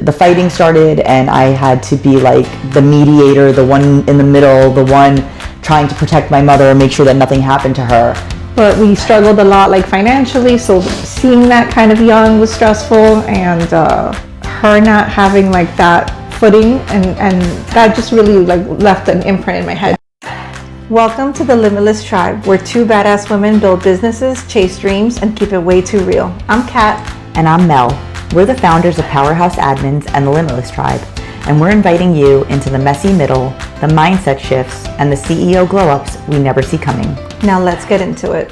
the fighting started and I had to be like the mediator, the one in the middle, the one trying to protect my mother and make sure that nothing happened to her. But we struggled a lot like financially, so seeing that kind of young was stressful, and her not having like that footing, and that just really like left an imprint in my head. Welcome to the Limitless tribe, where two badass women build businesses, chase dreams, and keep it way too real. I'm Kat. And I'm Mel. We're the founders of Powerhouse Admins and the Limitless tribe, and we're inviting you into the messy middle, the mindset shifts, and the CEO glow-ups we never see coming. Now let's get into it.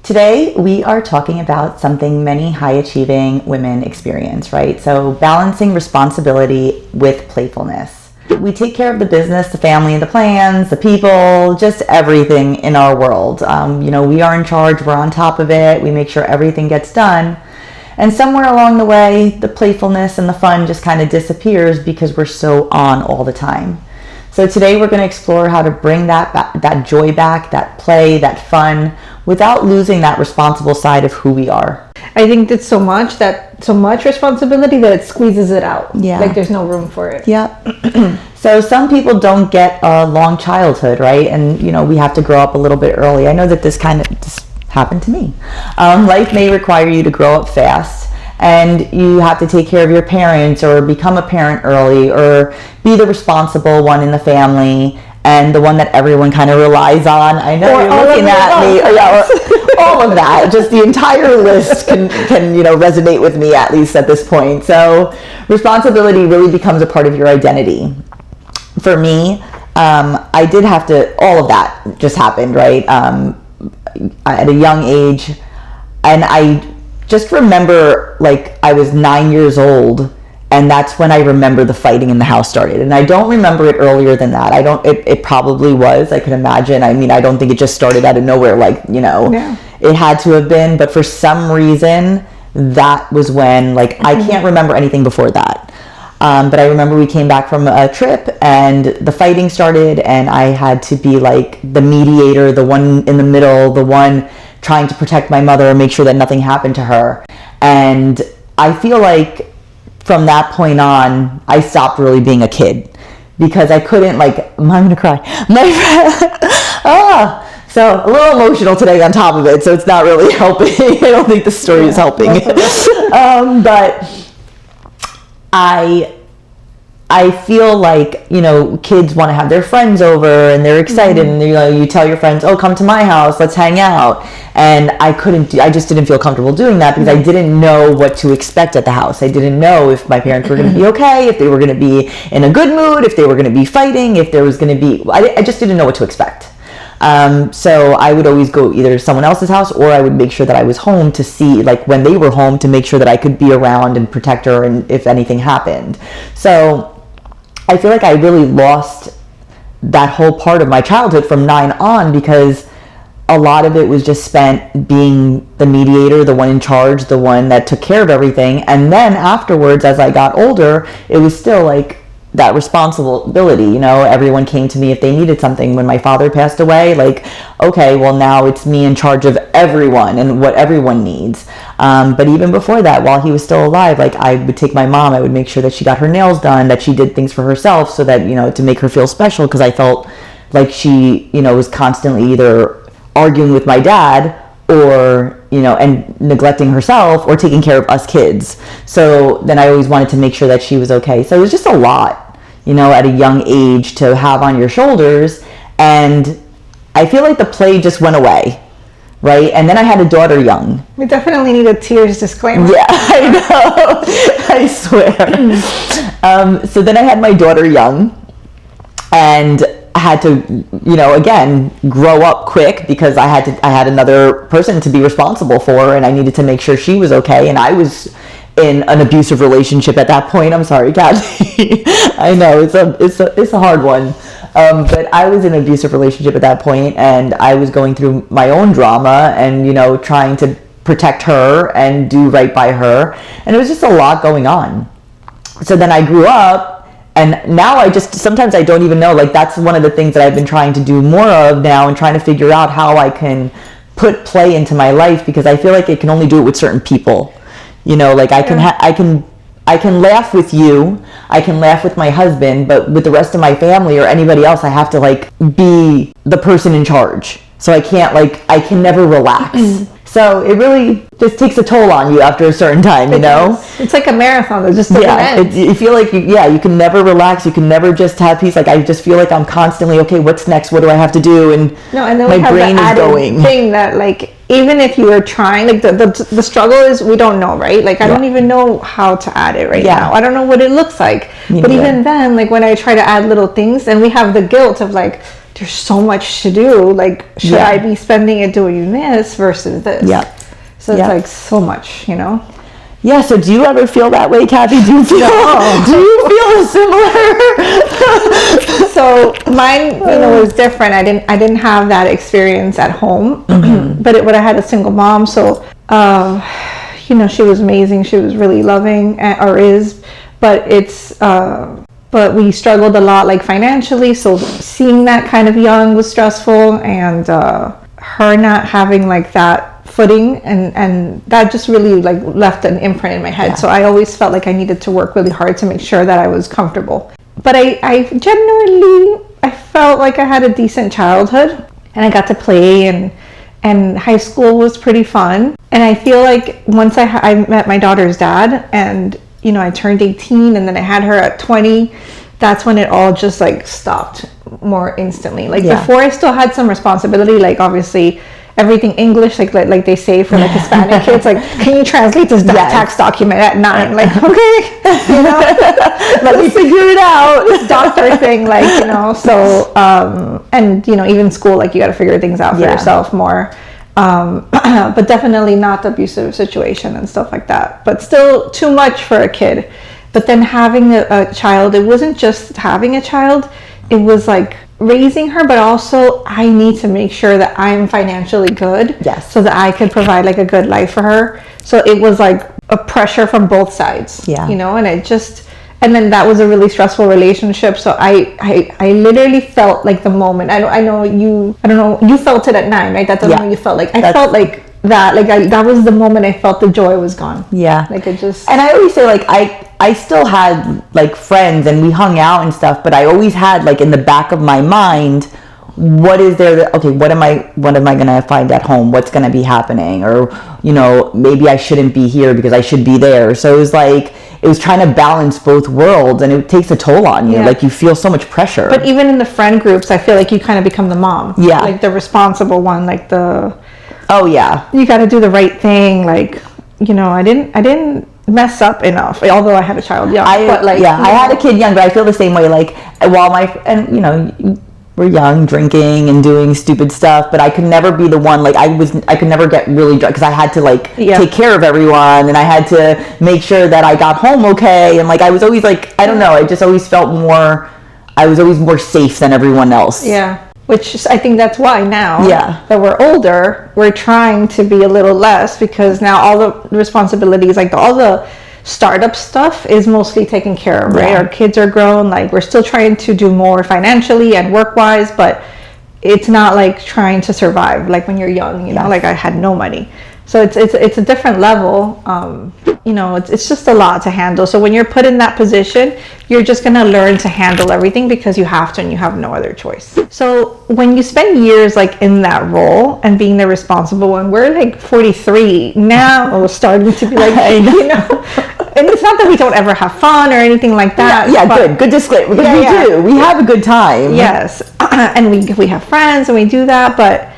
Today, we are talking about something many high-achieving women experience, right? So balancing responsibility with playfulness. We take care of the business, the family, the plans, the people, just everything in our world. We are in charge, we're on top of it, we make sure everything gets done. And somewhere along the way, the playfulness and the fun just kind of disappears because we're so on all the time. So today we're going to explore how to bring that joy back, that play, that fun, without losing that responsible side of who we are. I think it's so much responsibility that it squeezes it out. Yeah. Like there's no room for it. Yep. So some people don't get a long childhood, right? And, we have to grow up a little bit early. I know that this happened to me. Life may require you to grow up fast, and you have to take care of your parents or become a parent early or be the responsible one in the family and the one that everyone kind of relies on. I know or you're looking at me. All of that. Just the entire list can resonate with me, at least at this point. So responsibility really becomes a part of your identity. For me, I did have to, all of that just happened, right? At a young age, and I just remember like I was 9 years old, and that's when I remember the fighting in the house started. And I don't remember it earlier than that. It probably was, I could imagine. I mean, I don't think it just started out of nowhere, Yeah. It had to have been, but for some reason that was when I can't remember anything before that. But I remember we came back from a trip and the fighting started, and I had to be like the mediator, the one in the middle, the one trying to protect my mother and make sure that nothing happened to her. And I feel like from that point on, I stopped really being a kid because I couldn't I'm gonna cry. So a little emotional today on top of it, so it's not really helping. I don't think the story is helping. But I feel like, kids want to have their friends over and they're excited, and you tell your friends, oh, come to my house, let's hang out. And I just didn't feel comfortable doing that because I didn't know what to expect at the house. I didn't know if my parents were going to be okay, if they were going to be in a good mood, if they were going to be fighting, if there was going to be, I just didn't know what to expect. So I would always go either to someone else's house, or I would make sure that I was home to see, when they were home, to make sure that I could be around and protect her and if anything happened. So I feel like I really lost that whole part of my childhood from 9 on, because a lot of it was just spent being the mediator, the one in charge, the one that took care of everything. And then afterwards, as I got older, it was still that responsibility. Everyone came to me if they needed something. When my father passed away, okay, well, now it's me in charge of everyone and what everyone needs. But even before that, while he was still alive, I would take my mom, I would make sure that she got her nails done, that she did things for herself, so that, to make her feel special, because I felt like she, was constantly either arguing with my dad or, and neglecting herself or taking care of us kids. So then I always wanted to make sure that she was okay. So it was just a lot, at a young age to have on your shoulders. And I feel like the play just went away, right? And then I had a daughter young. We definitely need a tears disclaimer. Yeah, I know. I swear. So then I had my daughter young, and I had to, again, grow up quick because I had another person to be responsible for, and I needed to make sure she was okay. And I was in an abusive relationship at that point. I'm sorry, Kathy. I know it's a hard one. But I was in an abusive relationship at that point, and I was going through my own drama and, trying to protect her and do right by her. And it was just a lot going on. So then I grew up, and now sometimes I don't even know, that's one of the things that I've been trying to do more of now, and trying to figure out how I can put play into my life, because I feel like I can only do it with certain people. I I can laugh with you, I can laugh with my husband, but with the rest of my family or anybody else, I have to like be the person in charge. So I can't I can never relax. So it really just takes a toll on you after a certain time, you know? It's like a marathon that just doesn't end. You feel like, you can never relax. You can never just have peace. Like, I just feel like I'm constantly, okay, what's next? What do I have to do? And then my brain is going. Thing that, like, even if you are trying, like, the struggle is we don't know, right? Like, I don't even know how to add it right now. I don't know what it looks like. But even then, like, when I try to add little things, and we have the guilt of, like, there's so much to do. Like, should I be spending it doing this versus this? Yeah. So it's like so much, you know? Yeah, so do you ever feel that way, Kathy? Do you feel similar? So mine, was different. I didn't have that experience at home, but I had a single mom, so she was amazing. She was really loving, or is, but but we struggled a lot, like, financially. So seeing that kind of young was stressful, and her not having like that footing, and that just really like left an imprint in my head. So I always felt like I needed to work really hard to make sure that I was comfortable. But I generally felt like I had a decent childhood, and I got to play, and high school was pretty fun. And I feel like once I met my daughter's dad, and I turned 18, and then I had her at 20, that's when it all just like stopped more instantly. Like before, I still had some responsibility, like obviously everything English, like they say for like Hispanic kids, like, can you translate this tax document at 9? Like, okay, let me figure it out. This doctor thing, like, so and even school, like, you got to figure things out for yourself more. But definitely not the abusive situation and stuff like that, but still too much for a kid. But then having a child, it wasn't just having a child, it was like raising her, but also I need to make sure that I'm financially good, so that I could provide like a good life for her. So it was like a pressure from both sides, and then that was a really stressful relationship. So I literally felt like the moment, I don't know, you felt it at 9, right? That's the moment you felt like, I felt like that, like that was the moment I felt the joy was gone. Like it just, and I always say, like, I still had like friends and we hung out and stuff, but I always had like in the back of my mind, what is there that, okay, what am I gonna find at home? What's gonna be happening? Or maybe I shouldn't be here because I should be there. So it was trying to balance both worlds, and it takes a toll on you. Like, you feel so much pressure. But even in the friend groups, I feel like you kind of become the mom, like the responsible one, like you got to do the right thing. Like, I didn't mess up enough, although I had a child young. I had a kid young, but I feel the same way. Like, while we're young, drinking and doing stupid stuff, but I could never be the one, like, I could never get really drunk, because I had to like take care of everyone, and I had to make sure that I got home okay, and like I was always like, I don't know, I just always felt I was always more safe than everyone else. Which I think that's why now that we're older, we're trying to be a little less, because now all the responsibilities, like all the startup stuff, is mostly taken care of, right? Our kids are grown, like we're still trying to do more financially and work-wise, but it's not like trying to survive like when you're young, like I had no money. So it's a different level. It's just a lot to handle. So when you're put in that position, you're just going to learn to handle everything because you have to, and you have no other choice. So when you spend years like in that role and being the responsible one, we're like 43 now, we're starting to be like, and it's not that we don't ever have fun or anything like that. Good disclaimer. We do. We have a good time. Yes. And we have friends and we do that, but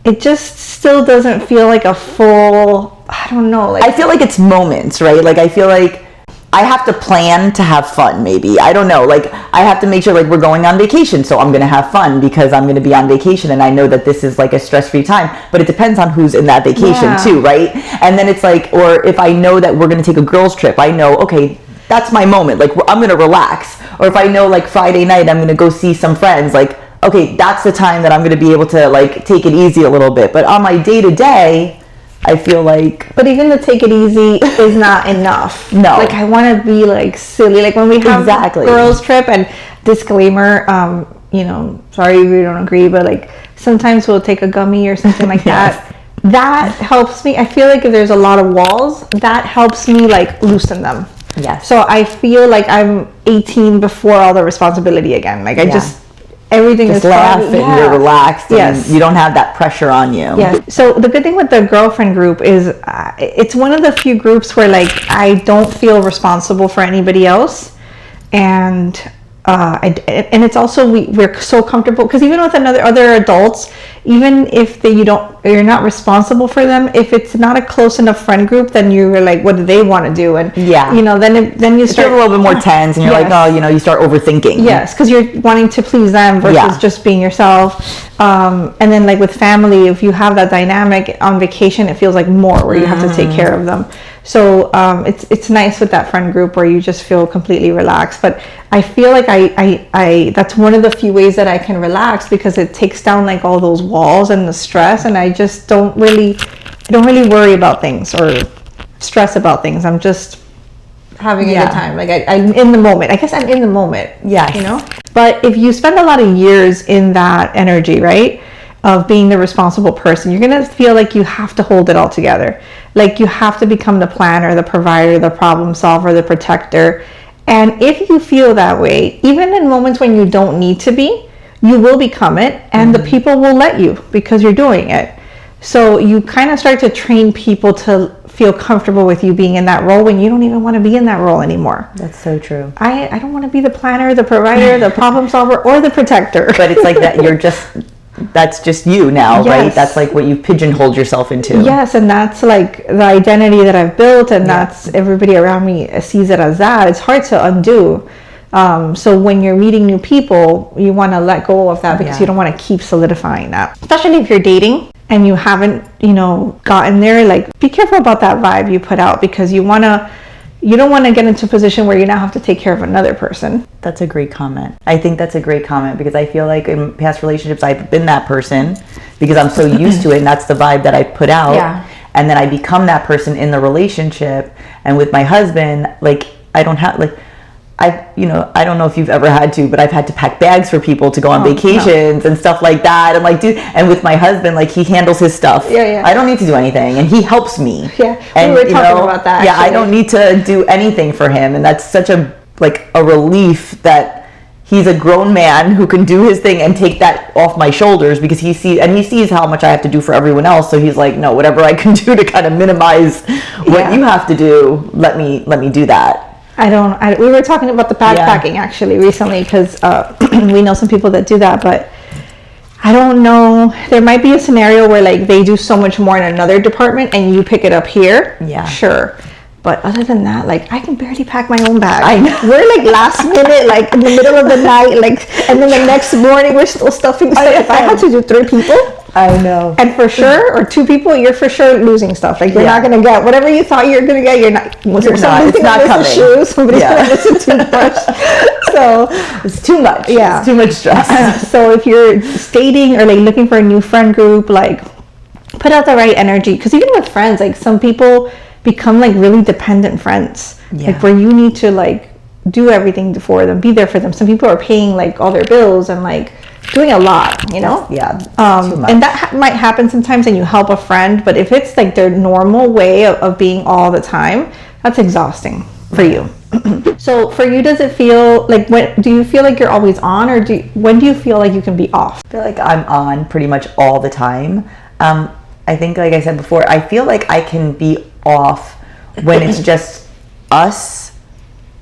it just still doesn't feel like a full, I don't know. Like, I feel like it's moments, right? Like, I feel like I have to plan to have fun, maybe. I don't know. Like, I have to make sure, like, we're going on vacation, so I'm going to have fun because I'm going to be on vacation, and I know that this is, like, a stress-free time. But it depends on who's in that vacation, too, right? And then it's like, or if I know that we're going to take a girls' trip, I know, okay, that's my moment. Like, I'm going to relax. Or if I know, like, Friday night I'm going to go see some friends, like, okay, that's the time that I'm going to be able to, like, take it easy a little bit. But on my day-to-day, I feel like... But even the take it easy is not enough. No. Like, I want to be, like, silly. Like, when we have a girls' trip, and disclaimer, sorry if you don't agree, but, like, sometimes we'll take a gummy or something like that. That helps me. I feel like if there's a lot of walls, that helps me, like, loosen them. Yes. So I feel like I'm 18 before all the responsibility again. Like I just, everything just is laugh fun. and you're relaxed. Yes. And you don't have that pressure on you. Yes. So the good thing with the girlfriend group is it's one of the few groups where like I don't feel responsible for anybody else, and and it's also we're so comfortable because even with other adults, even if you're not responsible for them, if it's not a close enough friend group, then you're like, what do they want to do? And then you start a little bit more tense, and you're like, oh, you start overthinking. Yes, because you're wanting to please them versus just being yourself. And then like with family, if you have that dynamic on vacation, it feels like more where you have to take care of them. So it's nice with that friend group where you just feel completely relaxed. But I feel like I that's one of the few ways that I can relax, because it takes down like all those walls and the stress, and I just don't really worry about things or stress about things. I'm just having a good time. Like I'm in the moment. I guess I'm in the moment. Yes. But if you spend a lot of years in that energy, right, of being the responsible person, you're going to feel like you have to hold it all together. Like you have to become the planner, the provider, the problem solver, the protector. And if you feel that way, even in moments when you don't need to be, you will become it, and the people will let you because you're doing it. So you kind of start to train people to feel comfortable with you being in that role when you don't even want to be in that role anymore. That's so true. I don't want to be the planner, the provider, the problem solver, or the protector. But it's like that that's just you now, right? That's like what you pigeonholed yourself into. Yes, and that's like the identity that I've built, and that's everybody around me sees it as that. It's hard to undo. So when you're meeting new people, you want to let go of that because you don't want to keep solidifying that. Especially if you're dating and you haven't, gotten there, like be careful about that vibe you put out, because you don't want to get into a position where you now have to take care of another person. That's a great comment. I think that's a great comment, because I feel like in past relationships I've been that person because I'm so used to it, and that's the vibe that I put out. Yeah. And then I become that person in the relationship. And with my husband, like I don't have like I don't know if you've ever had to, but I've had to pack bags for people to go on vacations and stuff like that. I'm like, dude, and with my husband, like he handles his stuff. Yeah. I don't need to do anything, and he helps me. Yeah, and, we were talking about that. Yeah, actually. I don't need to do anything for him, and that's such a relief that he's a grown man who can do his thing and take that off my shoulders, because he sees how much I have to do for everyone else. So he's like, no, whatever I can do to kind of minimize what you have to do, let me do that. We were talking about the backpacking actually recently, because we know some people that do that, but I don't know. There might be a scenario where like they do so much more in another department and you pick it up here. Yeah. Sure. But other than that, like I can barely pack my own bag. I know. We're like last minute, like in the middle of the night, like, and then the next morning we're still stuffing stuff. If I had to do 3 people, I know. and for sure, or 2 people, you're for sure losing stuff. Like you're not gonna get whatever you thought you're gonna get. You're not. It's not coming. Shoes, somebody's gonna miss a toothbrush. So it's too much. Yeah, it's too much stress. So if you're dating or like looking for a new friend group, like put out the right energy. Because even with friends, like some people become like really dependent friends, like where you need to like do everything for them, be there for them. Some people are paying like all their bills and like doing a lot, too much. And that might happen sometimes, and you help a friend, but if it's like their normal way of being all the time, that's exhausting for you. So for you, does it feel like, when do you feel like you're always on, or when do you feel like you can be off? I feel like I'm on pretty much all the time. I think, like I said before, I feel like I can be off when it's just us,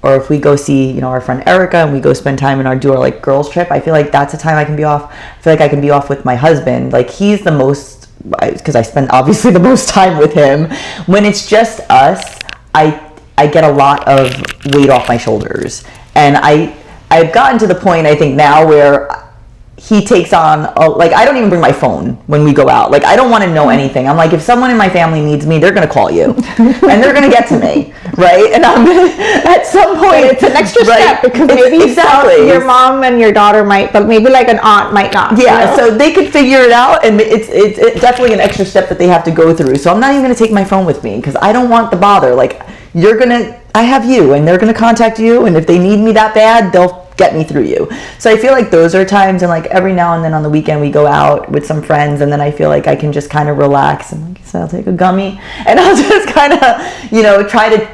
or if we go see, our friend Erica and we go spend time in our like girls trip. I feel like that's a time I can be off. I feel like I can be off with my husband. Like he's the most, because I spend obviously the most time with him. When it's just us, I get a lot of weight off my shoulders, and I've gotten to the point, I think now, where he takes on, like, I don't even bring my phone when we go out. Like, I don't want to know anything. I'm like, if someone in my family needs me, they're going to call you. And they're going to get to me, right? And I'm going to, at some point... But it's an extra step, because maybe your mom and your daughter might, but maybe like an aunt might not. Yeah, so they could figure it out, and it's definitely an extra step that they have to go through. So I'm not even going to take my phone with me, because I don't want the bother. Like, I have you, and they're going to contact you, and if they need me that bad, they'll get me through you. So I feel like those are times, and like every now and then on the weekend we go out with some friends, and then I feel like I can just kind of relax, and like I said, I'll take a gummy and I'll just kind of try to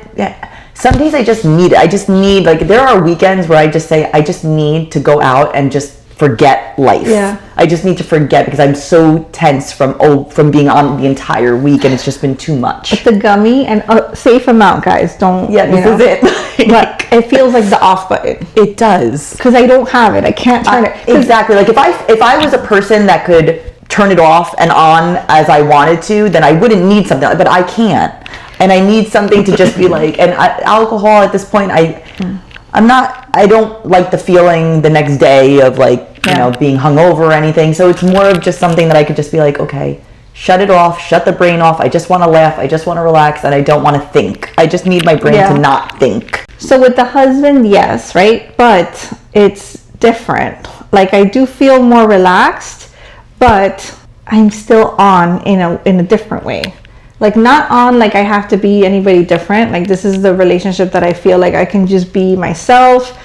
some days I just need it. I just need, like, there are weekends where I just say, I just need to go out and just forget life. Yeah. I just need to forget because I'm so tense from being on the entire week, and it's just been too much. But the gummy, and a safe amount, guys. Don't. Yeah, this is it. But it feels like the off button. It does. Because I don't have it. I can't turn it. Exactly. Like, if I was a person that could turn it off and on as I wanted to, then I wouldn't need something. But I can't. And I need something to just be like, and alcohol at this point, I don't like the feeling the next day of, like, you know, being hungover or anything. So it's more of just something that I could just be like, okay, shut it off, shut the brain off. I just want to laugh. I just want to relax, and I don't want to think. I just need my brain to not think. So with the husband, yes, right? But it's different. Like, I do feel more relaxed, but I'm still on in a different way. Like, not on like I have to be anybody different. Like, this is the relationship that I feel like I can just be myself.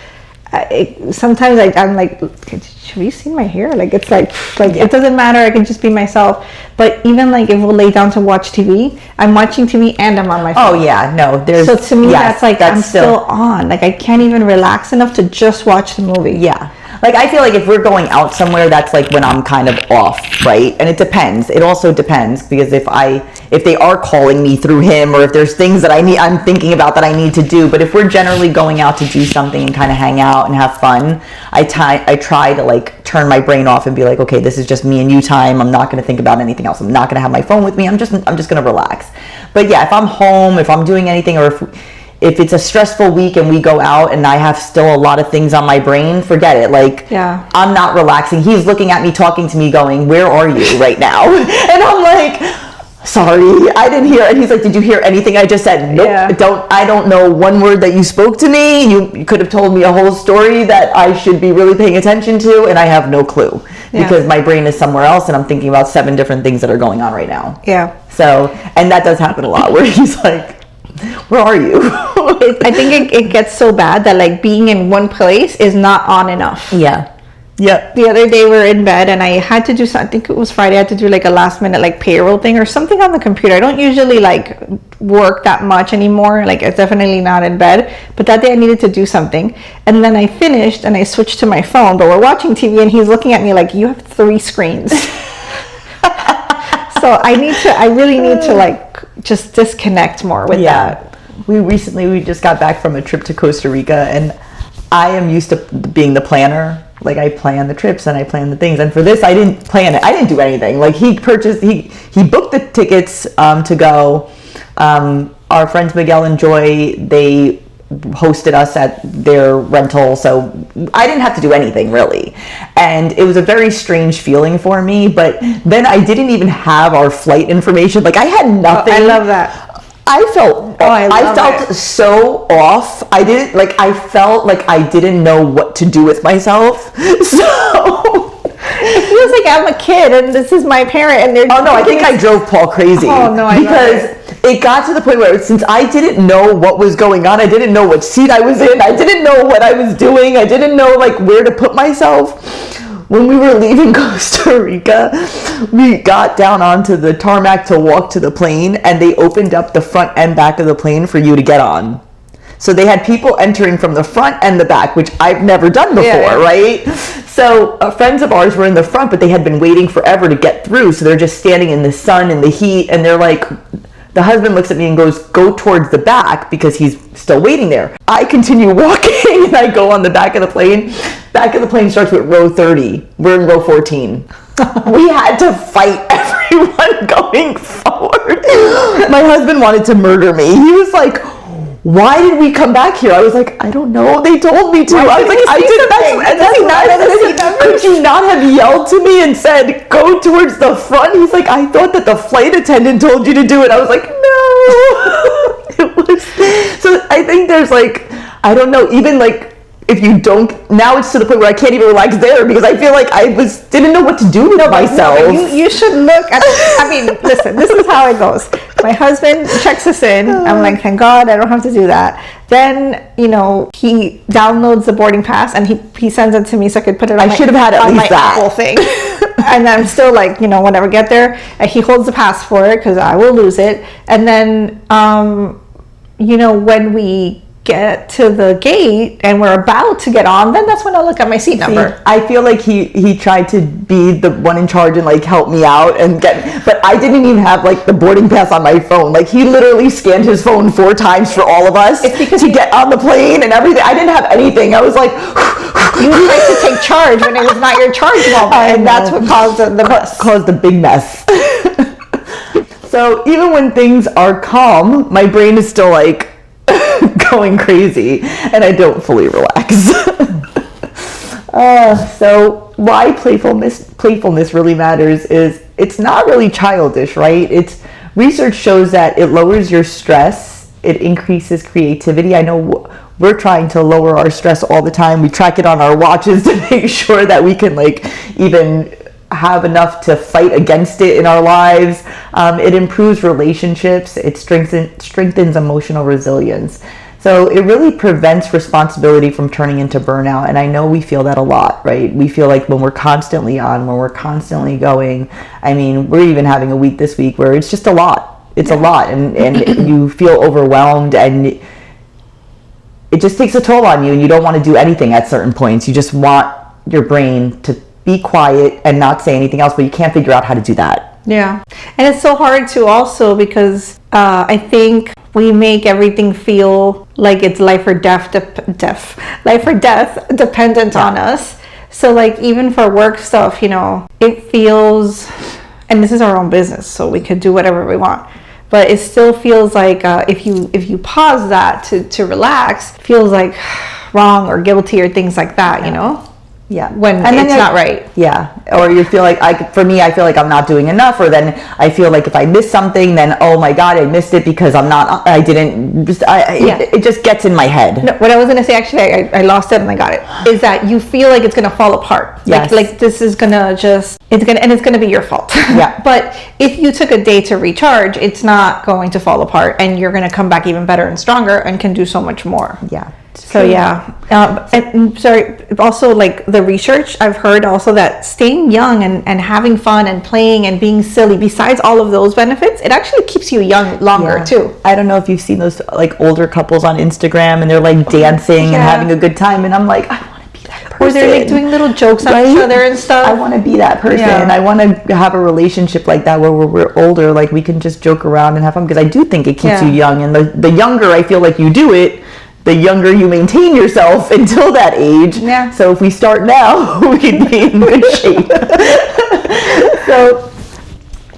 Sometimes I'm like, should you see my hair? Like, it's like it doesn't matter. I can just be myself. But even like if we'll lay down to watch TV, I'm watching TV and I'm on my phone. Oh yeah, no, there's. So to me, that's like I'm still on. Like, I can't even relax enough to just watch the movie. Yeah. Like, I feel like if we're going out somewhere, that's like when I'm kind of off, right? And it depends. It also depends, because if they are calling me through him, or if there's things that I'm thinking about that I need to do. But if we're generally going out to do something and kind of hang out and have fun, I try to, like, turn my brain off and be like, okay, this is just me and you time. I'm not going to think about anything else. I'm not going to have my phone with me. I'm just going to relax. But yeah, if I'm home, if I'm doing anything, or if it's a stressful week and we go out and I have still a lot of things on my brain, forget it. Like, I'm not relaxing. He's looking at me, talking to me, going, where are you right now? And I'm like, sorry, I didn't hear. And he's like, did you hear anything I just said? Nope. Yeah. I don't know one word that you spoke to me. You could have told me a whole story that I should be really paying attention to, and I have no clue because my brain is somewhere else and I'm thinking about 7 different things that are going on right now. Yeah. So, and that does happen a lot, where he's like, where are you? I think it gets so bad that, like, being in one place is not on enough. Yeah. Yeah. The other day we were in bed and I had to do something. I think it was Friday. I had to do like a last minute like payroll thing or something on the computer. I don't usually like work that much anymore. Like, it's definitely not in bed. But that day I needed to do something. And then I finished and I switched to my phone. But we're watching TV and he's looking at me like, you have 3 screens. So I really need to, like, just disconnect more with that. We just got back from a trip to Costa Rica, and I am used to being the planner. Like, I plan the trips and I plan the things, and for this I didn't plan it. I didn't do anything. Like, he booked the tickets to go. Our friends Miguel and Joy, they hosted us at their rental, so I didn't have to do anything really, and it was a very strange feeling for me. But then I didn't even have our flight information. Like, I had nothing. I love that. I felt so off. I felt like I didn't know what to do with myself. So it feels like I'm a kid and this is my parent and they're. Oh no, I think I drove Paul crazy. Oh no, I because it got to the point where, since I didn't know what was going on, I didn't know what seat I was in, I didn't know what I was doing, I didn't know, like, where to put myself. When we were leaving Costa Rica, we got down onto the tarmac to walk to the plane, and they opened up the front and back of the plane for you to get on. So they had people entering from the front and the back, which I've never done before, right? So friends of ours were in the front, but they had been waiting forever to get through. So they're just standing in the sun and the heat, and they're like, the husband looks at me and goes, go towards the back, because he's still waiting there. I continue walking and I go on the back of the plane. Back of the plane starts with row 30. We're in row 14. We had to fight everyone going forward. My husband wanted to murder me. He was like, why did we come back here? I was like, I don't know. They told me to. I was like, I did. Could you not have yelled to me and said, go towards the front? He's like, I thought that the flight attendant told you to do it. I was like, no. It was. So I think there's, like, I don't know, even, like, if you don't, now it's to the point where I can't even relax there, because I feel like I didn't know what to do with myself. No, you should look at, I mean, listen, this is how it goes. My husband checks us in. I'm like, thank God I don't have to do that. Then, you know, he downloads the boarding pass and he sends it to me so I could put it on should have had at least that Apple thing. And I'm still like, you know, whenever I get there, he holds the passport because I will lose it. And then, you know, when we get to the gate and we're about to get on, then that's when I'll look at my seat number. I feel like he tried to be the one in charge and like help me out and but I didn't even have like the boarding pass on my phone. Like he literally scanned his phone 4 times for all of us to get on the plane and everything. I didn't have anything. I was like, you would like to take charge when it was not your charge moment, and that's what caused the big mess. So even when things are calm, my brain is still like going crazy and I don't fully relax. So why playfulness really matters is it's not really childish, right? Research shows that it lowers your stress, it increases creativity. I know we're trying to lower our stress all the time. We track it on our watches to make sure that we can like even have enough to fight against it in our lives. It improves relationships. It strengthens emotional resilience. So it really prevents responsibility from turning into burnout. And I know we feel that a lot, right? We feel like when we're constantly on, when we're constantly going, I mean, we're even having a week this week where it's just a lot. It's a lot and you feel overwhelmed and it just takes a toll on you and you don't want to do anything at certain points. You just want your brain to be quiet and not say anything else, but you can't figure out how to do that. Yeah. And it's so hard to also because I think we make everything feel like it's life or death dependent on us. So like even for work stuff, you know, it feels, and this is our own business, so we could do whatever we want. But it still feels like if you pause that to relax, it feels like wrong or guilty or things like that, you know? Yeah. When it's not right. Yeah. Or you feel like, I feel like I'm not doing enough, or then I feel like if I miss something, then, oh my God, I missed it because it just gets in my head. No, what I was going to say, actually, I lost it and I got it, is that you feel like it's going to fall apart. Yes. Like this is going to it's going to be your fault. Yeah. But if you took a day to recharge, it's not going to fall apart and you're going to come back even better and stronger and can do so much more. Yeah. So yeah, also like the research, I've heard also that staying young and having fun and playing and being silly, besides all of those benefits, it actually keeps you young longer too. I don't know if you've seen those like older couples on Instagram and they're like dancing and having a good time, and I'm like, I want to be that person. Or they're like doing little jokes on each other and stuff. I want to be that person. Yeah. I want to have a relationship like that where we're older, like we can just joke around and have fun, because I do think it keeps you young, and the younger I feel like you do it, the younger you maintain yourself until that age. Yeah. So if we start now, we can be in good shape. So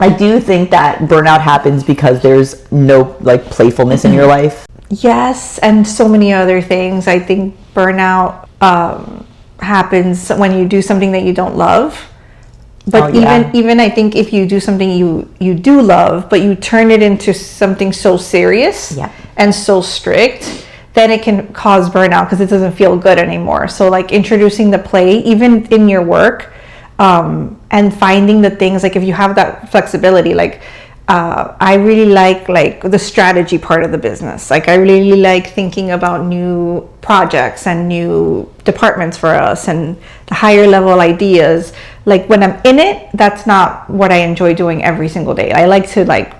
I do think that burnout happens because there's no like playfulness in your life. Yes, and so many other things. I think burnout happens when you do something that you don't love. But even I think if you do something you do love, but you turn it into something so serious and so strict, then it can cause burnout because it doesn't feel good anymore. So like introducing the play, even in your work, and finding the things, like if you have that flexibility, like I really like the strategy part of the business. Like I really like thinking about new projects and new departments for us and the higher level ideas. Like when I'm in it, that's not what I enjoy doing every single day. I like to like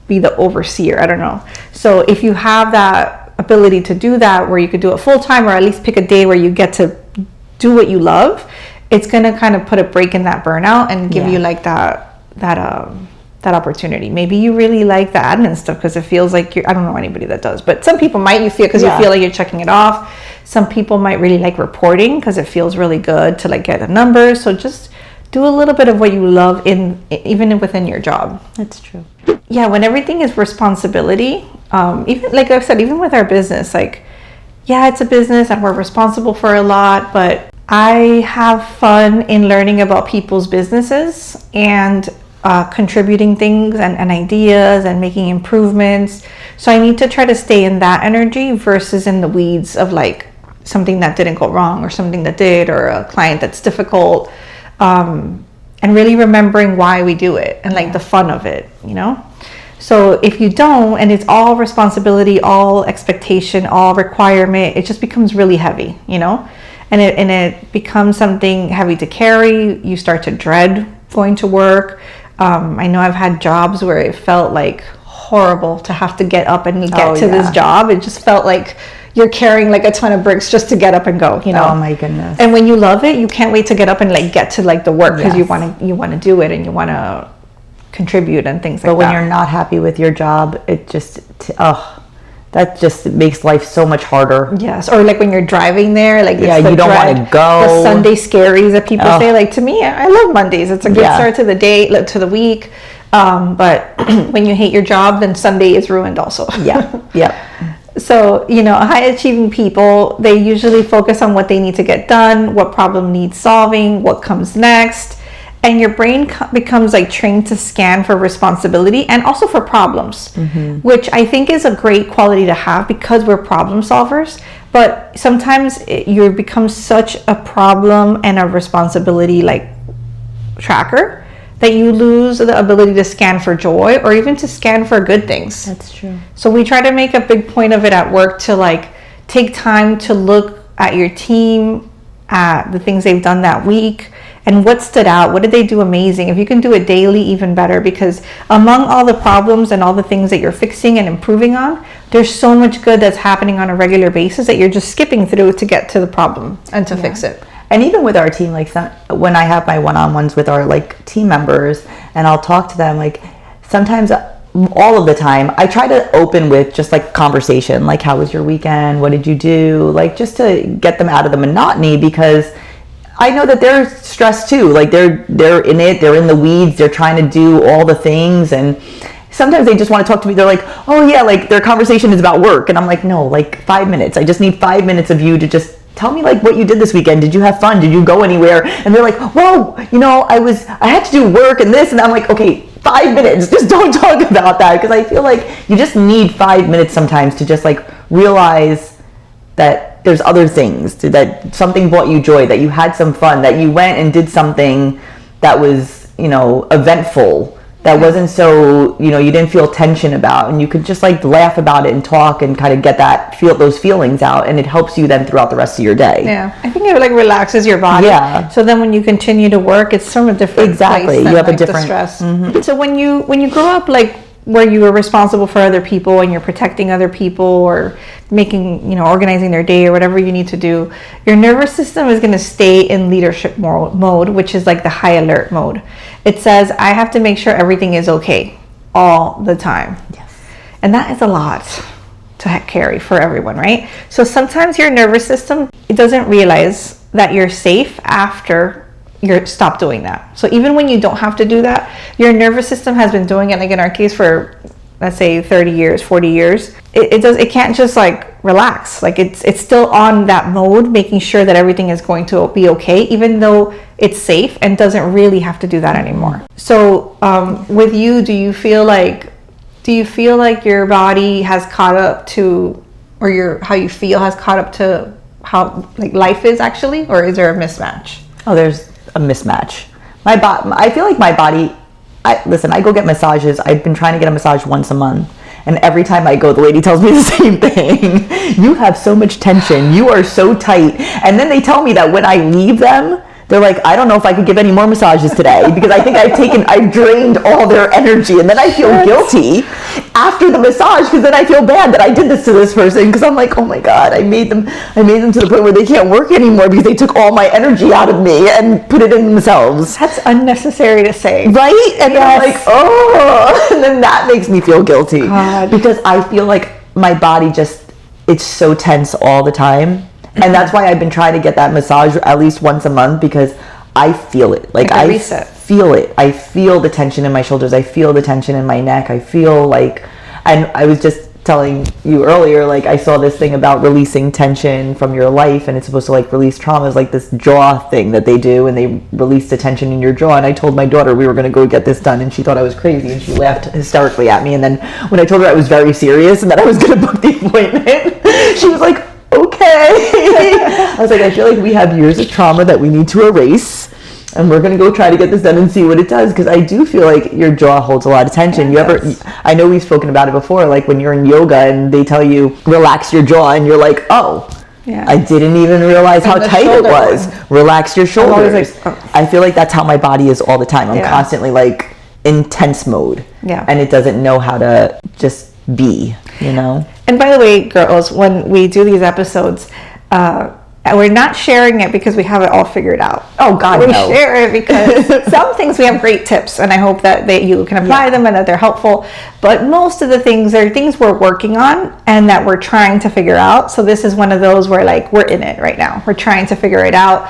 be the overseer. I don't know. So if you have that ability to do that, where you could do it full time, or at least pick a day where you get to do what you love, it's gonna kind of put a break in that burnout and give you like that opportunity. Maybe you really like the admin stuff because it feels like I don't know anybody that does, but some people might, you feel like you're checking it off. Some people might really like reporting because it feels really good to like get the numbers. So just do a little bit of what you love even within your job. That's true. Yeah, when everything is responsibility, even like I've said, even with our business, like, yeah, it's a business and we're responsible for a lot, but I have fun in learning about people's businesses and contributing things and ideas and making improvements. So I need to try to stay in that energy versus in the weeds of like something that didn't go wrong or something that did, or a client that's difficult. And really remembering why we do it and like the fun of it, you know? So if you don't, and it's all responsibility, all expectation, all requirement, it just becomes really heavy, you know? And it becomes something heavy to carry. You start to dread going to work. I know I've had jobs where it felt like horrible to have to get up and get to this job. It just felt like you're carrying like a ton of bricks just to get up and go, you know. Oh my goodness. And when you love it, you can't wait to get up and like get to like the work, because Yes. you want to do it and you want to contribute and things like that. But when you're not happy with your job, it just, that just makes life so much harder. Yes, or like when you're driving there, like Yeah, it's the you don't dread, wanna go. The Sunday scaries that people say. Like to me, I love Mondays. It's a good Yeah. start to the day, to the week. But when you hate your job, then Sunday is ruined also. Yeah, yeah. So, you know, high achieving people, they usually focus on what they need to get done, what problem needs solving, what comes next. And your brain becomes like trained to scan for responsibility and also for problems, which I think is a great quality to have, because we're problem solvers. But sometimes you become such a problem and a responsibility like tracker that you lose the ability to scan for joy or even to scan for good things. That's true. So we try to make a big point of it at work to like take time to look at your team, at the things they've done that week, and what stood out. What did they do amazing? If you can do it daily, even better, because among all the problems and all the things that you're fixing and improving on, there's so much good that's happening on a regular basis that you're just skipping through to get to the problem and to fix it. And even with our team, like when I have my one-on-ones with our like team members and I'll talk to them, like sometimes, all of the time, I try to open with just like conversation, like how was your weekend? What did you do? Like just to get them out of the monotony, because I know that they're stressed too. Like they're in it, they're in the weeds, they're trying to do all the things, and sometimes they just want to talk to me. They're like, oh yeah, like their conversation is about work, and I'm like, no, like 5 minutes. I just need 5 minutes of you to just tell me like what you did this weekend. Did you have fun? Did you go anywhere? And they're like, whoa, you know, I had to do work and this, and I'm like, okay, 5 minutes, just don't talk about that, because I feel like you just need 5 minutes sometimes to just like realize that there's other things, that something brought you joy, that you had some fun, that you went and did something that was, you know, eventful, that wasn't so, you know, you didn't feel tension about, and you could just like laugh about it and talk and kind of get those feelings out, and it helps you then throughout the rest of your day. Yeah, I think it like relaxes your body. Yeah. So then when you continue to work, it's from a different Exactly. place than, You have like, a different the stress. So when you grow up like where you were responsible for other people and you're protecting other people or making, you know, organizing their day or whatever you need to do, your nervous system is going to stay in leadership mode, which is like the high alert mode. It says, I have to make sure everything is okay all the time. Yes. And that is a lot to carry for everyone, right? So sometimes your nervous system, it doesn't realize that you're safe after you stop doing that. So even when you don't have to do that, your nervous system has been doing it, like in our case for, let's say 30 years, 40 years. It can't just like relax. Like it's still on that mode, making sure that everything is going to be okay, even though it's safe, and doesn't really have to do that anymore. So with you, do you feel like your body has caught up to, or how you feel has caught up to how like life is actually, or is there a mismatch? Oh, there's a mismatch. I feel like my body, listen, I go get massages. I've been trying to get a massage once a month, and every time I go, the lady tells me the same thing. You have so much tension. You are so tight. And then they tell me that when I leave them, they're like, I don't know if I could give any more massages today, because I think I've drained all their energy, and then I feel guilty after the massage, because then I feel bad that I did this to this person, because I'm like, oh my God, I made them to the point where they can't work anymore because they took all my energy out of me and put it in themselves. That's unnecessary to say. Right? And then I'm like, oh, and then that makes me feel guilty. God. Because I feel like my body it's so tense all the time. And that's why I've been trying to get that massage at least once a month, because I feel it. Like I reset. Feel it. I feel the tension in my shoulders. I feel the tension in my neck. I feel like, and I was just telling you earlier, like I saw this thing about releasing tension from your life, and it's supposed to like release trauma. It's like this jaw thing that they do, and they release the tension in your jaw. And I told my daughter we were going to go get this done, and she thought I was crazy, and she laughed hysterically at me. And then when I told her I was very serious and that I was going to book the appointment, she was like, okay. I was like, I feel like we have years of trauma that we need to erase, and we're going to go try to get this done and see what it does, because I do feel like your jaw holds a lot of tension. I know we've spoken about it before, like when you're in yoga and they tell you relax your jaw, and you're like, oh, yeah, I didn't even realize how tight it was. Relax your shoulders. Like, oh. I feel like that's how my body is all the time. I'm constantly like in tense mode, and it doesn't know how to just be, you know. And by the way, girls, when we do these episodes, we're not sharing it because we have it all figured out. Oh God, we no. share it because some things we have great tips, and I hope that you can apply them and that they're helpful. But most of the things are things we're working on and that we're trying to figure out. So this is one of those where like we're in it right now. We're trying to figure it out.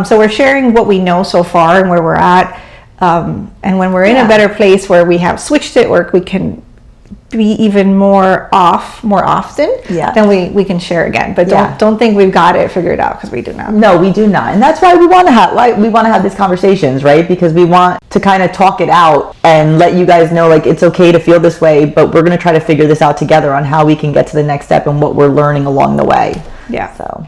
So we're sharing what we know so far and where we're at. And when we're in a better place where we have switched it, where we can be even more often, then we can share again. But don't think we've got it figured out, because we do not. No, we do not. And that's why we want to have these conversations, right? Because we want to kind of talk it out and let you guys know, like, it's okay to feel this way, but we're going to try to figure this out together on how we can get to the next step and what we're learning along the way. Yeah. So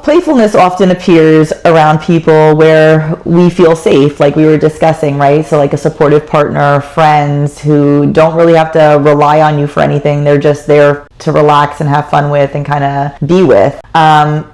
playfulness often appears around people where we feel safe, like we were discussing, right? So like a supportive partner, friends who don't really have to rely on you for anything. They're just there to relax and have fun with and kind of be with.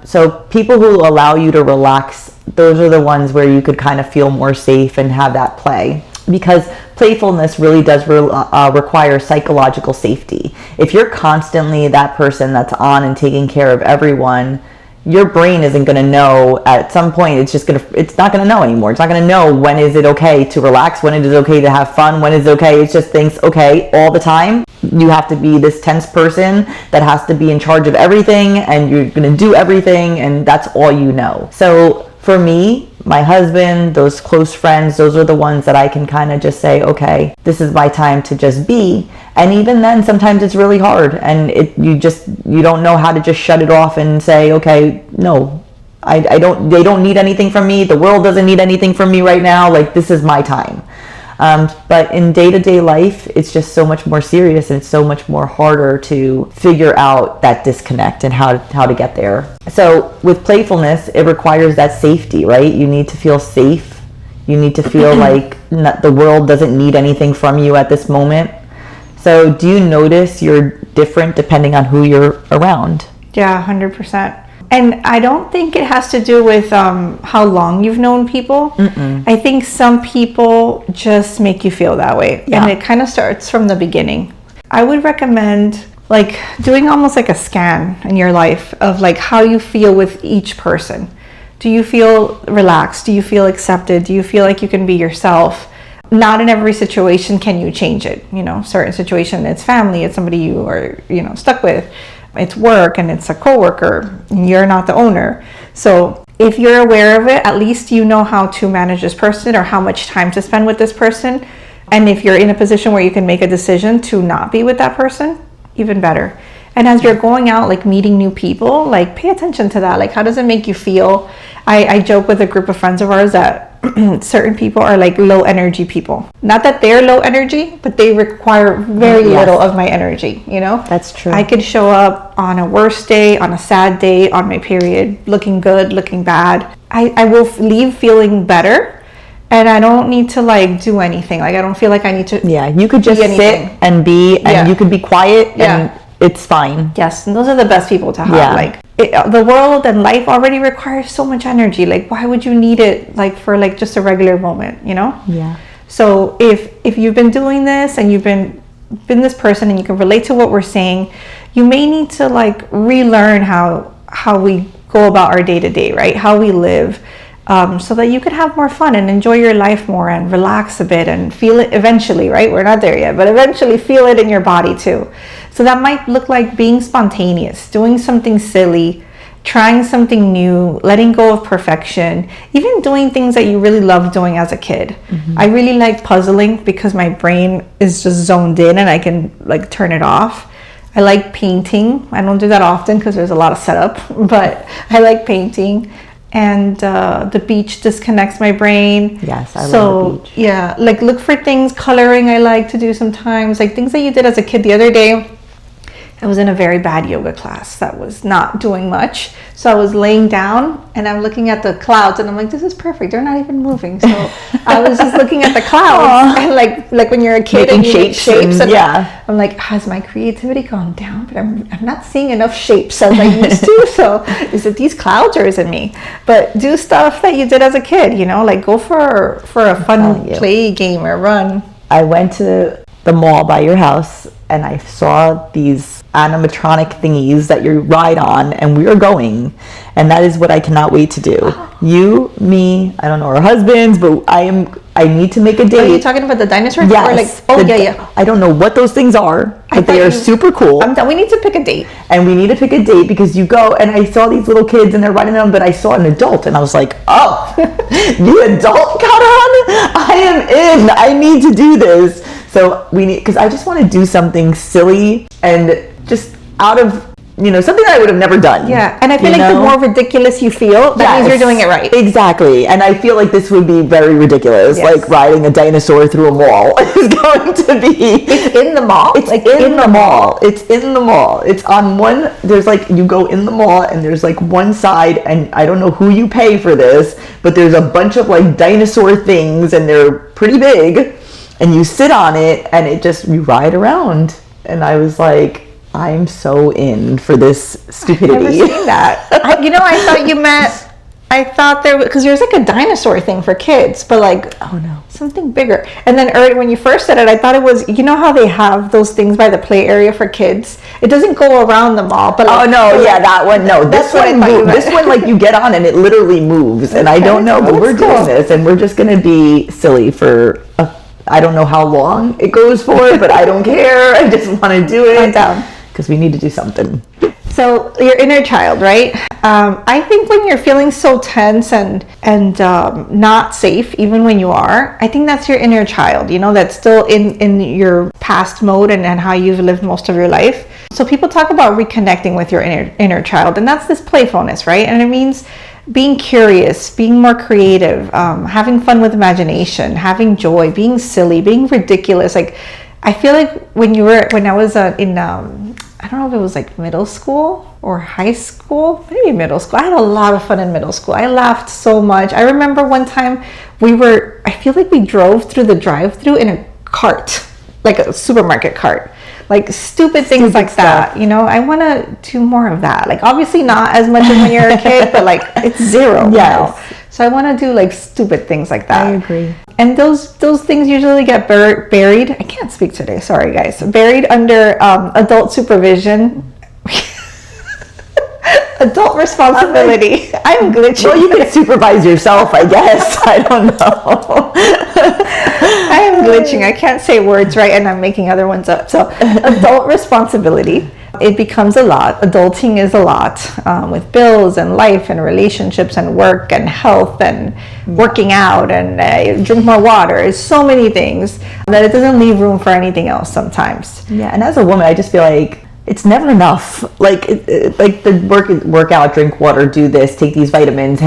So people who allow you to relax, those are the ones where you could kind of feel more safe and have that play. Because playfulness really does require psychological safety. If you're constantly that person that's on and taking care of everyone, your brain isn't going to know. At some point, it's not going to know anymore. It's not going to know when is it okay to relax, when it is okay to have fun, when is it okay. It just thinks, okay, all the time. You have to be this tense person that has to be in charge of everything, and you're going to do everything, and that's all you know. So for me, my husband, those close friends, those are the ones that I can kind of just say, okay, this is my time to just be. And even then, sometimes it's really hard, and you don't know how to just shut it off and say, okay, no, they don't need anything from me. The world doesn't need anything from me right now. Like, this is my time. But in day-to-day life, it's just so much more serious, and it's so much more harder to figure out that disconnect and how to get there. So with playfulness, it requires that safety, right? You need to feel safe. You need to feel like the world doesn't need anything from you at this moment. So do you notice you're different depending on who you're around? Yeah, 100%. And I don't think it has to do with how long you've known people. Mm-mm. I think some people just make you feel that way. Yeah. And it kind of starts from the beginning. I would recommend like doing almost like a scan in your life of like how you feel with each person. Do you feel relaxed? Do you feel accepted? Do you feel like you can be yourself? Not in every situation can you change it. You know, certain situation, it's family, it's somebody you are, stuck with. It's work, and it's a coworker, and you're not the owner. So if you're aware of it, at least you know how to manage this person or how much time to spend with this person. And if you're in a position where you can make a decision to not be with that person, even better. And as you're going out, like meeting new people, like pay attention to that. Like, how does it make you feel? I joke with a group of friends of ours that certain people are like low energy people. Not that they're low energy, but they require very little of my energy, That's true. I could show up on a worse day, on a sad day, on my period, looking good, looking bad. I will leave feeling better. And I don't need to like do anything. Like, I don't feel like I need to. Yeah, you could just sit and be, and you could be quiet, and it's fine. Yes, and those are the best people to have. Yeah. Like, the world and life already requires so much energy. Like, why would you need it like for like just a regular moment, Yeah. So if you've been doing this and you've been this person and you can relate to what we're saying, you may need to like relearn how we go about our day to day, right? How we live. So that you could have more fun and enjoy your life more and relax a bit and feel it eventually, right? We're not there yet, but eventually feel it in your body too. So that might look like being spontaneous, doing something silly, trying something new, letting go of perfection, even doing things that you really loved doing as a kid. Mm-hmm. I really like puzzling because my brain is just zoned in and I can like turn it off. I like painting. I don't do that often because there's a lot of setup, but I like painting. And the beach disconnects my brain. Yes, I love the beach. Yeah, like look for things, coloring I like to do sometimes, like things that you did as a kid. The other day, I was in a very bad yoga class that was not doing much. So I was laying down and I'm looking at the clouds and I'm like, this is perfect. They're not even moving. So I was just looking at the clouds and like when you're a kid making and you shapes and yeah. I'm like, has my creativity gone down? But I'm not seeing enough shapes as I used to. So is it these clouds or is it me? But do stuff that you did as a kid, like go for a fun play game or run. I went to the mall by your house and I saw these animatronic thingies that you ride on, and we are going, and that is what I cannot wait to do. You, me, I don't know our husbands, but I need to make a date. Are you talking about the dinosaurs? Yes. Or yeah. I don't know what those things are, but they are super cool. We need to pick a date. And we need to pick a date because you go, and I saw these little kids and they're riding them, but I saw an adult and I was like, oh, the adult got on? I am in. I need to do this. So we need, because I just want to do something silly and just out of, something that I would have never done. Yeah, and I feel like the more ridiculous you feel, that means you're doing it right. Exactly, and I feel like this would be very ridiculous, like riding a dinosaur through a mall is going to be. It's in the mall? It's like in the mall. It's in the mall. It's on one, there's like, you go in the mall and there's like one side, and I don't know who you pay for this, but there's a bunch of like dinosaur things and they're pretty big, and you sit on it and you ride around. And I was like, I'm so in for this stupidity. I've never seen that. I thought because there's like a dinosaur thing for kids, but like, oh no, something bigger. And then when you first said it, I thought it was, how they have those things by the play area for kids? It doesn't go around the mall, but like, that one, no. This one, like you get on and it literally moves, and I don't know, but we're doing this, and we're just gonna be silly for I don't know how long it goes for, but I don't care. I just want to do it. I'm down. Because we need to do something. So your inner child, right? I think when you're feeling so tense and not safe, even when you are, I think that's your inner child, that's still in your past mode and how you've lived most of your life. So people talk about reconnecting with your inner child, and that's this playfulness, right? And it means being curious, being more creative, having fun with imagination, having joy, being silly, being ridiculous. Like, I feel like when I was in, I don't know if it was like middle school or high school, maybe middle school. I had a lot of fun in middle school. I laughed so much. I remember one time I feel like we drove through the drive-thru in a cart, like a supermarket cart. Like stupid things like that, I want to do more of that. Like obviously not as much as when you're a kid, but like it's zero now. So I want to do like stupid things like that. I agree. And those things usually get buried. I can't speak today. Sorry guys. Buried under adult supervision. Adult responsibility. I'm glitching. Well, you can supervise yourself, I guess. I don't know. I am glitching. I can't say words right, and I'm making other ones up. So, adult responsibility. It becomes a lot. Adulting is a lot with bills and life and relationships and work and health and working out and drink more water. It's so many things that it doesn't leave room for anything else sometimes. Yeah, and as a woman, I just feel like it's never enough. Like like the work out, drink water, do this, take these vitamins.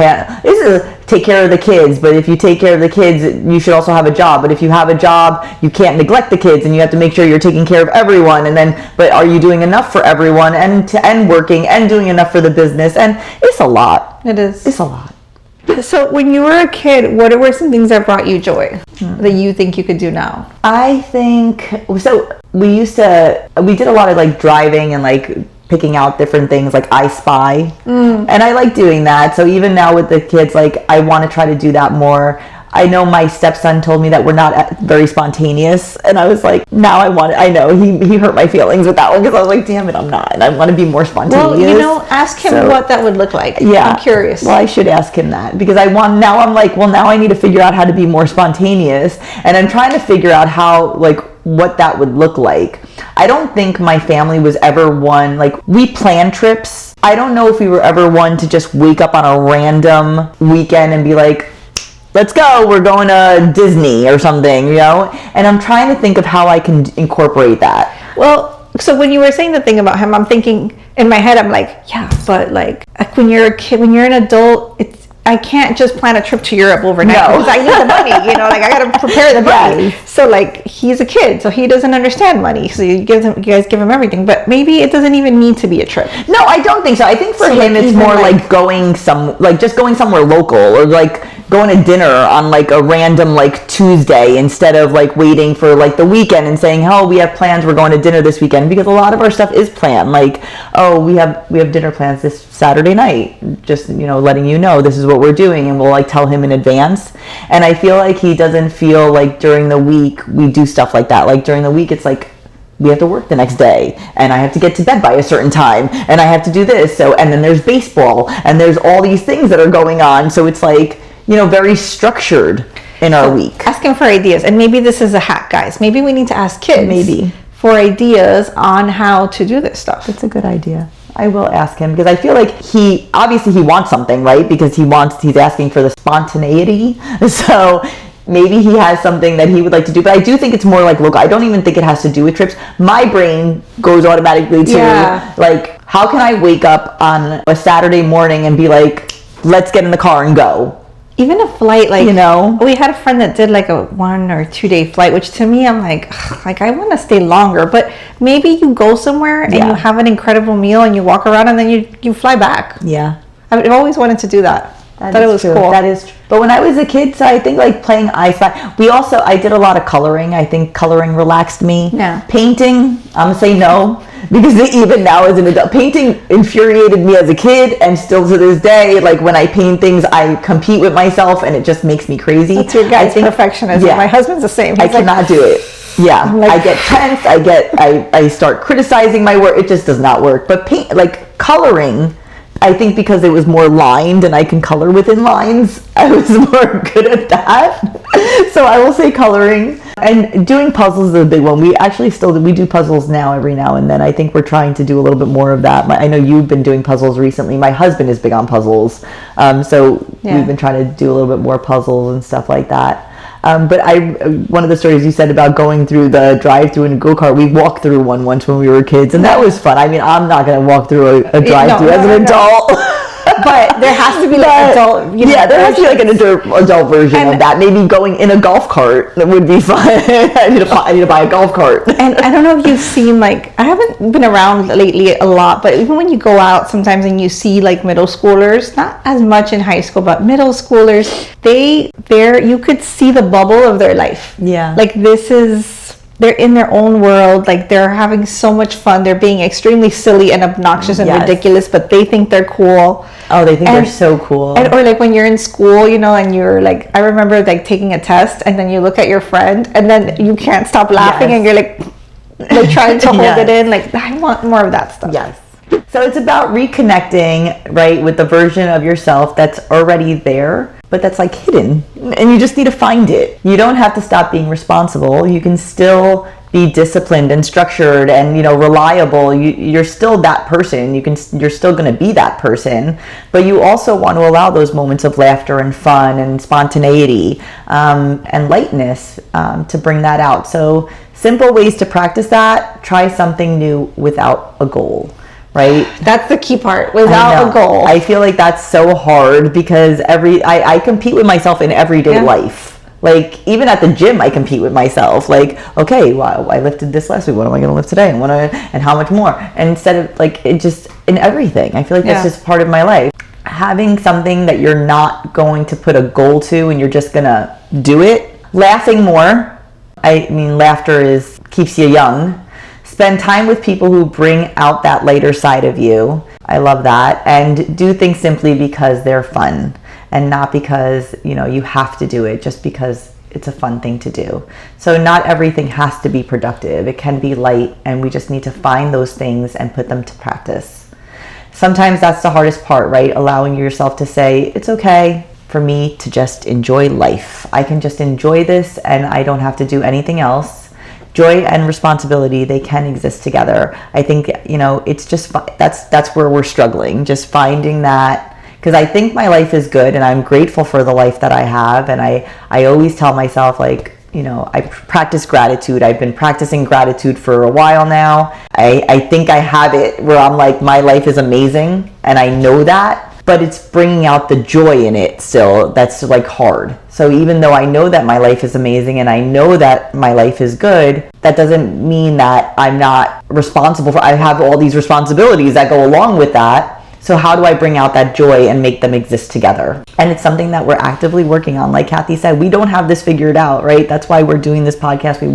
Take care of the kids. But if you take care of the kids, you should also have a job. But if you have a job, you can't neglect the kids, and you have to make sure you're taking care of everyone. And then, but are you doing enough for everyone, and working and doing enough for the business? And it's a lot. It is. It's a lot. So when you were a kid, what were some things that brought you joy that you think you could do now? I think so. We did a lot of like driving and like picking out different things like I Spy, and I like doing that. So even now with the kids, like I want to try to do that more. I know my stepson told me that we're not very spontaneous, and I was like, now I know he hurt my feelings with that one, because I was like, damn it, I'm not, and I want to be more spontaneous. Well, ask him what that would look like. Yeah, I'm curious. Well, I should ask him that, because I'm like, well, now I need to figure out how to be more spontaneous, and I'm trying to figure out how, like, what that would look like. I don't think my family was ever one, like, we plan trips. I don't know if we were ever one to just wake up on a random weekend and be like, let's go, we're going to Disney or something, And I'm trying to think of how I can incorporate that. Well, so when you were saying the thing about him, I'm thinking, in my head, I'm like, yeah, but like when you're a kid, when you're an adult, I can't just plan a trip to Europe overnight, because I need the money, like I got to prepare the money. Yes. So like he's a kid, so he doesn't understand money. So you guys give him everything, but maybe it doesn't even need to be a trip. No, I don't think so. I think for him it's more like just going somewhere local, or like going to dinner on like a random like Tuesday, instead of like waiting for like the weekend and saying, oh, we have plans, we're going to dinner this weekend, because a lot of our stuff is planned. Like, oh, we have dinner plans this Saturday night, just letting you know this is what we're doing, and we'll like tell him in advance. And I feel like he doesn't feel like during the week we do stuff like that. Like during the week it's like we have to work the next day, and I have to get to bed by a certain time, and I have to do this. So, and then there's baseball, and there's all these things that are going on. So it's like, very structured in our week. Asking for ideas. And maybe this is a hack, guys. Maybe we need to ask kids Maybe for ideas on how to do this stuff. That's a good idea. I will ask him, because I feel like he wants something, right? Because he's asking for the spontaneity. So maybe he has something that he would like to do, but I do think it's more like local. I don't even think it has to do with trips. My brain goes automatically to like, how can I wake up on a Saturday morning and be like, let's get in the car and go? Even a flight, like, we had a friend that did like a 1 or 2 day flight, which to me, I'm like I want to stay longer, but maybe you go somewhere and you have an incredible meal and you walk around and then you fly back. Yeah. I've always wanted to do that. I thought it was cool. That is true. But when I was a kid, so I think like playing I Spy. I did a lot of coloring. I think coloring relaxed me. Yeah. Painting, I'm gonna say no, because even now as an adult, painting infuriated me as a kid, and still to this day, like when I paint things, I compete with myself, and it just makes me crazy. That's your guy's perfectionism. Yeah. My husband's the same. I cannot do it. Yeah, I get tense. I start criticizing my work. It just does not work. But coloring, I think because it was more lined and I can color within lines, I was more good at that. So I will say coloring. And doing puzzles is a big one. We actually we do puzzles now every now and then. I think we're trying to do a little bit more of that. I know you've been doing puzzles recently. My husband is big on puzzles. We've been trying to do a little bit more puzzles and stuff like that. But one of the stories you said about going through the drive-through in a go-kart, we walked through one once when we were kids, and that was fun. I mean, I'm not going to walk through a drive-through as an adult. But there has to be like adult. There has to be like an adult version of that. Maybe going in a golf cart, that would be fun. I need to buy a golf cart. And I don't know if you've seen, like, I haven't been around lately a lot, but even when you go out sometimes and you see like middle schoolers, not as much in high school, but middle schoolers, you could see the bubble of their life. Yeah. Like they're in their own world, like they're having so much fun, they're being extremely silly and obnoxious and ridiculous, but they think they're cool. Oh, they think they're so cool. Or like when you're in school, and you're like, I remember like taking a test and then you look at your friend and then you can't stop laughing and you're like trying to hold it in, like, I want more of that stuff. Yes. So it's about reconnecting, right, with the version of yourself that's already there, but that's like hidden, and you just need to find it. You don't have to stop being responsible. You can still be disciplined and structured and reliable. You're still that person. You're still going to be that person, but you also want to allow those moments of laughter and fun and spontaneity and lightness to bring that out. So simple ways to practice that. Try something new without a goal. Right? That's the key part, without a goal. I feel like that's so hard because I compete with myself in everyday life. Like, even at the gym, I compete with myself. Like, okay, well, I lifted this last week. What am I going to lift today? And how much more? And instead of, like, it just, in everything. I feel like that's just part of my life. Having something that you're not going to put a goal to and you're just going to do it. Laughing more. I mean, laughter keeps you young. Spend time with people who bring out that lighter side of you. I love that. And do things simply because they're fun and not because, you have to do it, just because it's a fun thing to do. So not everything has to be productive. It can be light, and we just need to find those things and put them to practice. Sometimes that's the hardest part, right? Allowing yourself to say, it's okay for me to just enjoy life. I can just enjoy this and I don't have to do anything else. Joy and responsibility, they can exist together. I think, it's just, that's where we're struggling, just finding that, because I think my life is good and I'm grateful for the life that I have. And I always tell myself, like, I practice gratitude. I've been practicing gratitude for a while now. I think I have it where I'm like, my life is amazing and I know that. But it's bringing out the joy in it still that's like hard. So even though I know that my life is amazing and I know that my life is good, that doesn't mean that I'm not responsible for, I have all these responsibilities that go along with that. So how do I bring out that joy and make them exist together? And it's something that we're actively working on. Like Kathy said, we don't have this figured out, right? That's why we're doing this podcast. We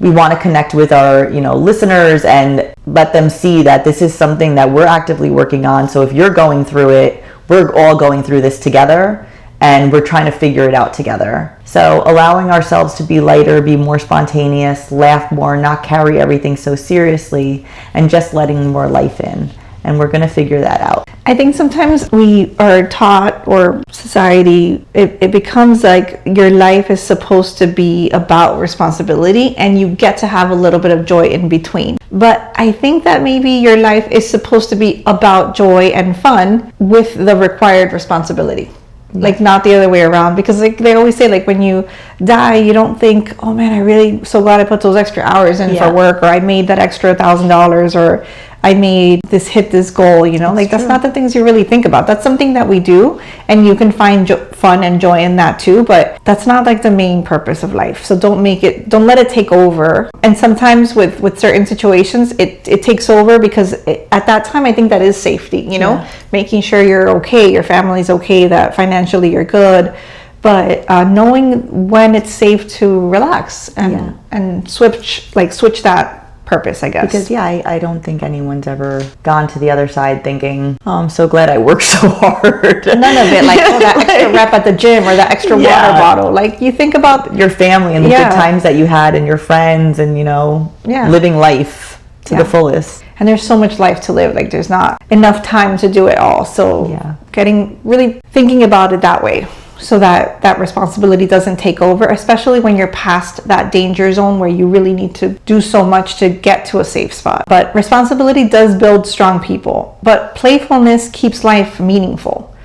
want to connect with our, listeners and let them see that this is something that we're actively working on. So if you're going through it, we're all going through this together. and we're trying to figure it out together. So allowing ourselves to be lighter, be more spontaneous, laugh more, not carry everything so seriously, and just letting more life in. And we're going to figure that out. I think sometimes we are taught, or society, it becomes like your life is supposed to be about responsibility and you get to have a little bit of joy in between. But I think that maybe your life is supposed to be about joy and fun with the required responsibility. Like not the other way around, because like they always say, like when you die, you don't think, oh man, I really so glad I put those extra hours in for work, or I made that extra $1,000, or I made hit this goal, you know, like that's not the things you really think about. That's something that we do, and you can find fun and joy in that too, but that's not like the main purpose of life. So don't let it take over. And sometimes with certain situations, it takes over because at that time, I think that is safety, you know, making sure you're okay, your family's okay, that financially you're good. But knowing when it's safe to relax and switch that purpose, I guess. Because I don't think anyone's ever gone to the other side thinking, oh, I'm so glad I worked so hard. None of it, like, oh, that extra rep at the gym or that extra water bottle. Like, you think about your family and the good times that you had and your friends and, you know, living life to the fullest. And there's so much life to live. Like, there's not enough time to do it all. So really thinking about it that way, so that responsibility doesn't take over, especially when you're past that danger zone where you really need to do so much to get to a safe spot. But responsibility does build strong people, but playfulness keeps life meaningful.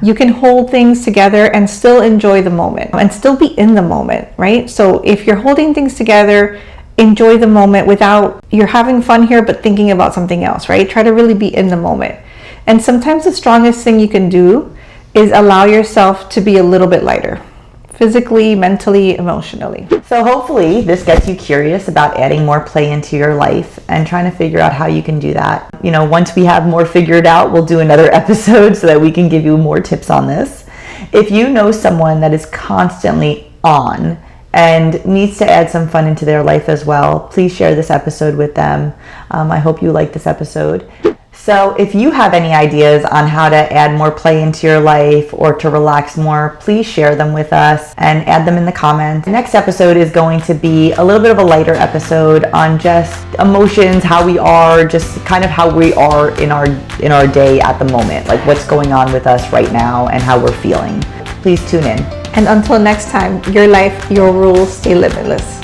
You can hold things together and still enjoy the moment and still be in the moment, right? So if you're holding things together, enjoy the moment without, you're having fun here but thinking about something else, right? Try to really be in the moment. And sometimes the strongest thing you can do is allow yourself to be a little bit lighter, physically, mentally, emotionally. So hopefully this gets you curious about adding more play into your life and trying to figure out how you can do that. You know, once we have more figured out, we'll do another episode so that we can give you more tips on this. If you know someone that is constantly on and needs to add some fun into their life as well, please share this episode with them. I hope you like this episode. So if you have any ideas on how to add more play into your life or to relax more, please share them with us and add them in the comments. The next episode is going to be a little bit of a lighter episode on just emotions, how we are, just kind of how we are in our day at the moment, like what's going on with us right now and how we're feeling. Please tune in. And until next time, your life, your rules, stay limitless.